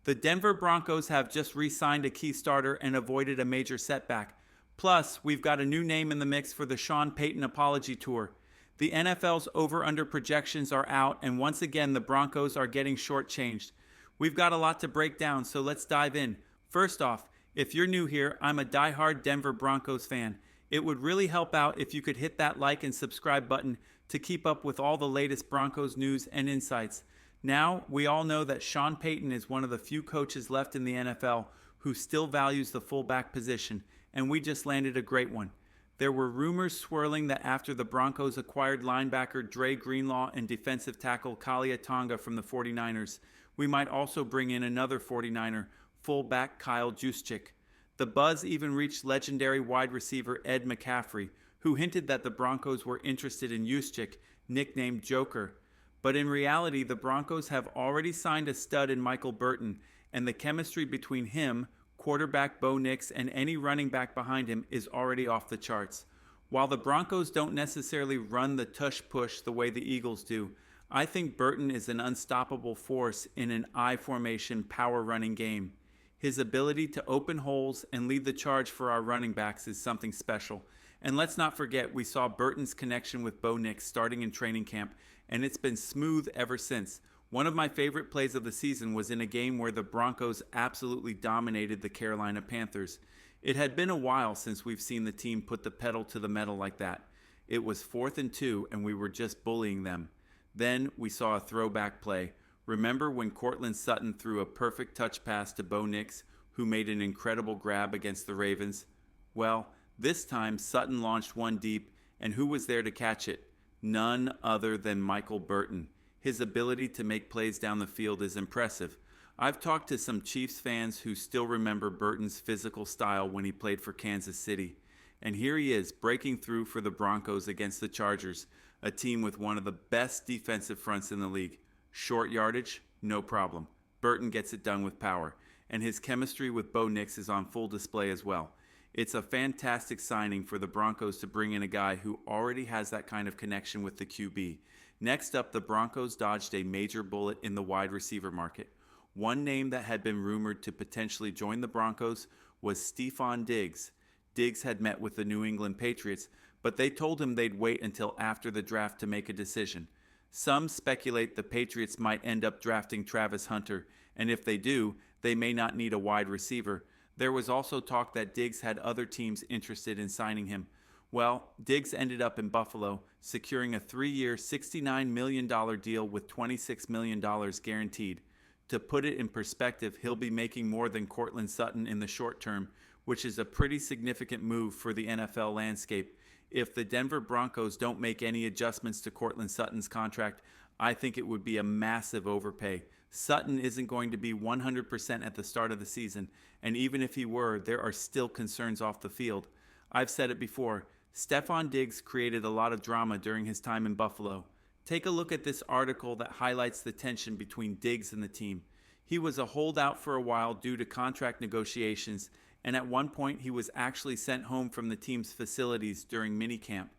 The Denver Broncos have just re-signed a key starter and avoided a major setback. Plus, we've got a new name in the mix for the Sean Payton Apology Tour. The NFL's over-under projections are out, and once again, the Broncos are getting shortchanged. We've got a lot to break down, so let's dive in. First off, if you're new here, I'm a diehard Denver Broncos fan. It would really help out if you could hit that like and subscribe button to keep up with all the latest Broncos news and insights. Now, we all know that Sean Payton is one of the few coaches left in the NFL who still values the fullback position, and we just landed a great one. There were rumors swirling that after the Broncos acquired linebacker Dre Greenlaw and defensive tackle Kalia Tonga from the 49ers, we might also bring in another 49er, fullback Kyle Juszczyk. The buzz even reached legendary wide receiver Ed McCaffrey, who hinted that the Broncos were interested in Juszczyk, nicknamed Joker. But in reality, the Broncos have already signed a stud in Michael Burton, and the chemistry between him, quarterback Bo Nix, and any running back behind him is already off the charts. While the Broncos don't necessarily run the tush-push the way the Eagles do, I think Burton is an unstoppable force in an I formation power running game. His ability to open holes and lead the charge for our running backs is something special. And let's not forget, we saw Burton's connection with Bo Nix starting in training camp, and it's been smooth ever since. One of my favorite plays of the season was in a game where the Broncos absolutely dominated the Carolina Panthers. It had been a while since we've seen the team put the pedal to the metal like that. It was 4th and 2, and we were just bullying them. Then we saw a throwback play. Remember when Courtland Sutton threw a perfect touch pass to Bo Nix, who made an incredible grab against the Ravens? Well, this time Sutton launched one deep, and who was there to catch it? None other than Michael Burton. His ability to make plays down the field is impressive. I've talked to some Chiefs fans who still remember Burton's physical style when he played for Kansas City. And here he is, breaking through for the Broncos against the Chargers, a team with one of the best defensive fronts in the league. Short yardage? No problem. Burton gets it done with power, and his chemistry with Bo Nix is on full display as well. It's a fantastic signing for the Broncos to bring in a guy who already has that kind of connection with the QB. Next up, the Broncos dodged a major bullet in the wide receiver market. One name that had been rumored to potentially join the Broncos was Stefon Diggs. Diggs had met with the New England Patriots, but they told him they'd wait until after the draft to make a decision. Some speculate the Patriots might end up drafting Travis Hunter, and if they do, they may not need a wide receiver. There was also talk that Diggs had other teams interested in signing him. Well, Diggs ended up in Buffalo, securing a 3-year, $69 million deal with $26 million guaranteed. To put it in perspective, he'll be making more than Courtland Sutton in the short term, which is a pretty significant move for the NFL landscape. If the Denver Broncos don't make any adjustments to Courtland Sutton's contract, I think it would be a massive overpay. Sutton isn't going to be 100% at the start of the season, and even if he were, there are still concerns off the field. I've said it before, Stefon Diggs created a lot of drama during his time in Buffalo. Take a look at this article that highlights the tension between Diggs and the team. He was a holdout for a while due to contract negotiations, and at one point he was actually sent home from the team's facilities during minicamp.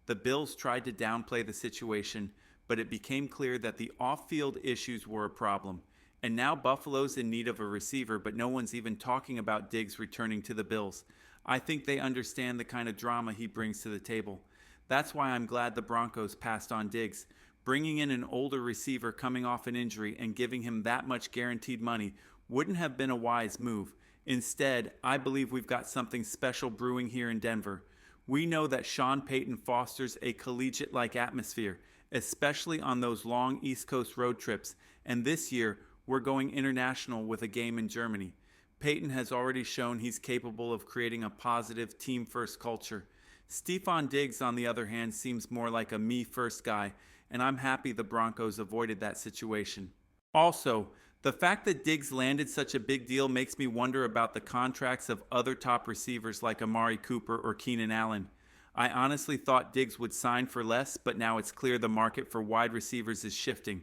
The Bills tried to downplay the situation, but it became clear that the off-field issues were a problem. And now Buffalo's in need of a receiver, but no one's even talking about Diggs returning to the Bills. I think they understand the kind of drama he brings to the table. That's why I'm glad the Broncos passed on Diggs. Bringing in an older receiver coming off an injury and giving him that much guaranteed money wouldn't have been a wise move. Instead, I believe we've got something special brewing here in Denver. We know that Sean Payton fosters a collegiate-like atmosphere, especially on those long East Coast road trips, and this year we're going international with a game in Germany. Payton has already shown he's capable of creating a positive team-first culture. Stefon Diggs, on the other hand, seems more like a me-first guy, and I'm happy the Broncos avoided that situation. Also, the fact that Diggs landed such a big deal makes me wonder about the contracts of other top receivers like Amari Cooper or Keenan Allen. I honestly thought Diggs would sign for less, but now it's clear the market for wide receivers is shifting.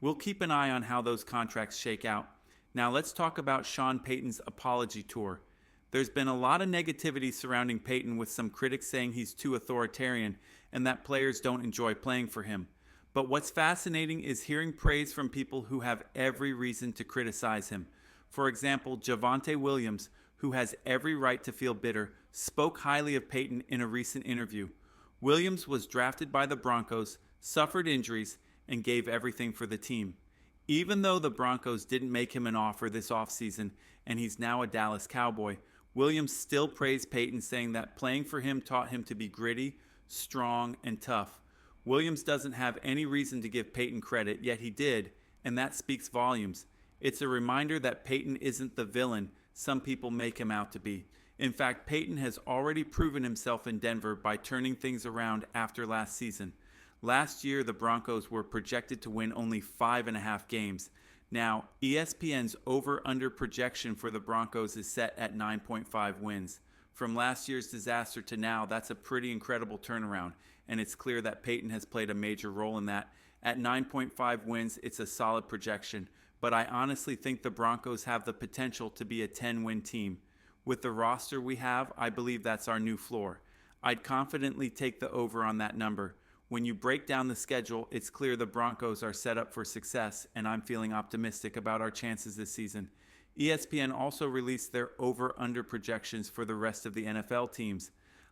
We'll keep an eye on how those contracts shake out. Now let's talk about Sean Payton's apology tour. There's been a lot of negativity surrounding Payton, with some critics saying he's too authoritarian and that players don't enjoy playing for him. But what's fascinating is hearing praise from people who have every reason to criticize him. For example, Javonte Williams, who has every right to feel bitter, spoke highly of Payton in a recent interview. Williams was drafted by the Broncos, suffered injuries, and gave everything for the team. Even though the Broncos didn't make him an offer this offseason and he's now a Dallas Cowboy, Williams still praised Payton, saying that playing for him taught him to be gritty, strong, and tough. Williams doesn't have any reason to give Payton credit, yet he did, and that speaks volumes. It's a reminder that Payton isn't the villain some people make him out to be. In fact, Payton has already proven himself in Denver by turning things around after last season. Last year, the Broncos were projected to win only 5.5 games. Now, ESPN's over-under projection for the Broncos is set at 9.5 wins. From last year's disaster to now, that's a pretty incredible turnaround, and it's clear that Payton has played a major role in that. At 9.5 wins, it's a solid projection, but I honestly think the Broncos have the potential to be a 10-win team. With the roster we have, I believe that's our new floor. I'd confidently take the over on that number. When you break down the schedule, it's clear the Broncos are set up for success, and I'm feeling optimistic about our chances this season. ESPN also released their over-under projections for the rest of the NFL teams.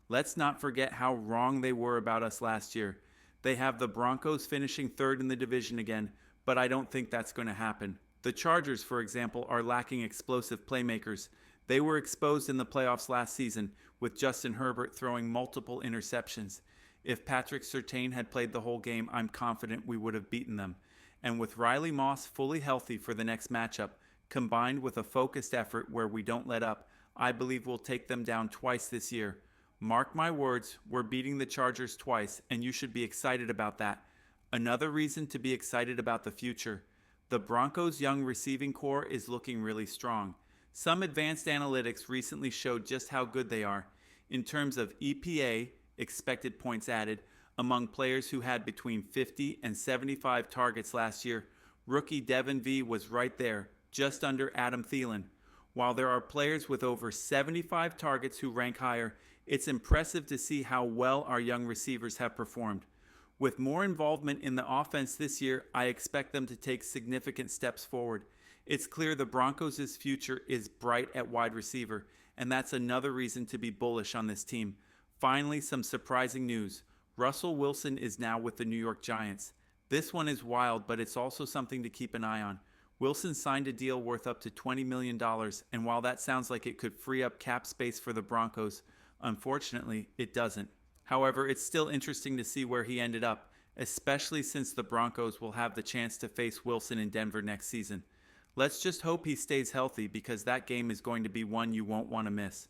Let's not forget how wrong they were about us last year. They have the Broncos finishing third in the division again, but I don't think that's going to happen. The Chargers, for example, are lacking explosive playmakers. They were exposed in the playoffs last season, with Justin Herbert throwing multiple interceptions. If Patrick Surtain had played the whole game, I'm confident we would have beaten them. And with Riley Moss fully healthy for the next matchup, combined with a focused effort where we don't let up, I believe we'll take them down twice this year. Mark my words, we're beating the Chargers twice, and you should be excited about that. Another reason to be excited about the future. The Broncos' young receiving core is looking really strong. Some advanced analytics recently showed just how good they are. In terms of EPA, expected points added, among players who had between 50 and 75 targets last year, rookie Devin V was right there, just under Adam Thielen. While there are players with over 75 targets who rank higher, it's impressive to see how well our young receivers have performed. With more involvement in the offense this year, I expect them to take significant steps forward. It's clear the Broncos' future is bright at wide receiver, and that's another reason to be bullish on this team. Finally, some surprising news. Russell Wilson is now with the New York Giants. This one is wild, but it's also something to keep an eye on. Wilson signed a deal worth up to $20 million, and while that sounds like it could free up cap space for the Broncos, unfortunately, it doesn't. However, it's still interesting to see where he ended up, especially since the Broncos will have the chance to face Wilson in Denver next season. Let's just hope he stays healthy, because that game is going to be one you won't want to miss.